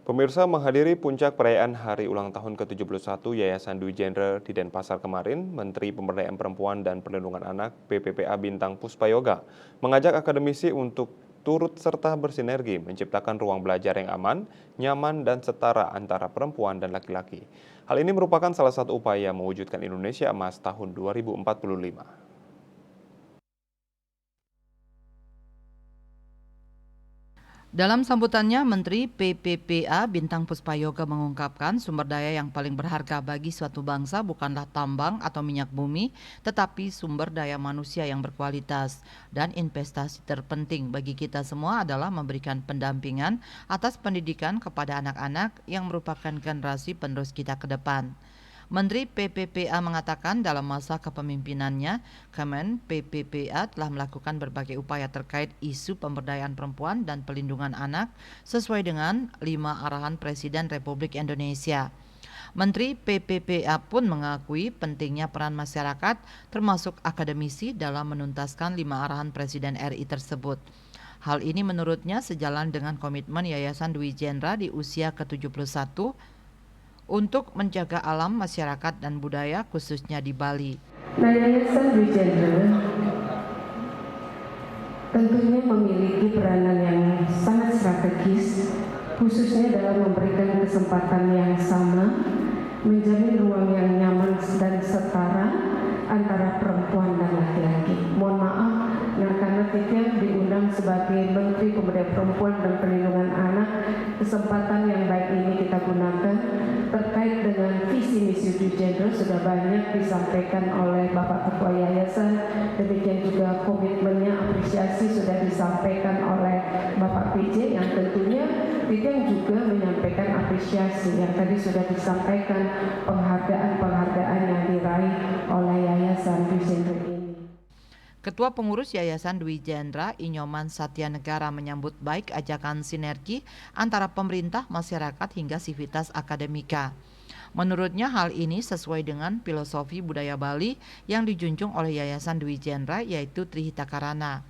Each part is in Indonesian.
Pemirsa menghadiri puncak perayaan hari ulang tahun ke-71 Yayasan Dwi Jendral di Denpasar kemarin, Menteri Pemberdayaan Perempuan dan Perlindungan Anak (PPPA) Bintang Puspayoga mengajak akademisi untuk turut serta bersinergi menciptakan ruang belajar yang aman, nyaman, dan setara antara perempuan dan laki-laki. Hal ini merupakan salah satu upaya mewujudkan Indonesia Emas tahun 2045. Dalam sambutannya, Menteri PPPA Bintang Puspayoga mengungkapkan sumber daya yang paling berharga bagi suatu bangsa bukanlah tambang atau minyak bumi, tetapi sumber daya manusia yang berkualitas. Dan investasi terpenting bagi kita semua adalah memberikan pendampingan atas pendidikan kepada anak-anak yang merupakan generasi penerus kita ke depan. Menteri PPPA mengatakan dalam masa kepemimpinannya, Kemen PPPA telah melakukan berbagai upaya terkait isu pemberdayaan perempuan dan pelindungan anak sesuai dengan 5 arahan Presiden Republik Indonesia. Menteri PPPA pun mengakui pentingnya peran masyarakat termasuk akademisi dalam menuntaskan 5 arahan Presiden RI tersebut. Hal ini menurutnya sejalan dengan komitmen Yayasan Dwi Jendral di usia ke-71 untuk menjaga alam, masyarakat, dan budaya khususnya di Bali. Nah, Yayasan Dwi Jendral tentunya memiliki peranan yang sangat strategis, khususnya dalam memberikan kesempatan yang sama, menjamin ruang yang nyaman dan setara antara perempuan dan laki-laki. Mohon maaf, karena kita diundang sebagai Menteri Pemberdayaan Perempuan dan Perlindungan Anak, kesempatan yang baik ini kita gunakan terkait dengan visi misi Dwi Jendral sudah banyak disampaikan oleh Bapak Ketua Yayasan, demikian juga komitmennya, apresiasi sudah disampaikan oleh Bapak PJ yang tentunya Bidang juga menyampaikan apresiasi yang tadi sudah disampaikan penghargaan-penghargaan yang diraih oleh Yayasan Dwi Jendral ini. Ketua Pengurus Yayasan Dwi Jendral Inyoman Satya Negara menyambut baik ajakan sinergi antara pemerintah, masyarakat hingga sivitas akademika. Menurutnya hal ini sesuai dengan filosofi budaya Bali yang dijunjung oleh Yayasan Dwi Jendral yaitu Trihita Karana.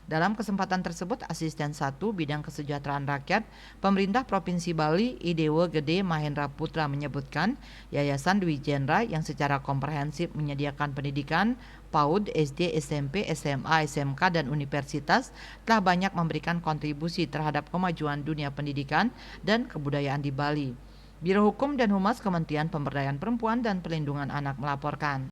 Dalam kesempatan tersebut, Asisten 1 Bidang Kesejahteraan Rakyat Pemerintah Provinsi Bali Idewo Gede Mahendra Putra menyebutkan Yayasan Dwi Jendral yang secara komprehensif menyediakan pendidikan PAUD, SD, SMP, SMA, SMK, dan universitas telah banyak memberikan kontribusi terhadap kemajuan dunia pendidikan dan kebudayaan di Bali. Biro Hukum dan Humas Kementerian Pemberdayaan Perempuan dan Perlindungan Anak melaporkan.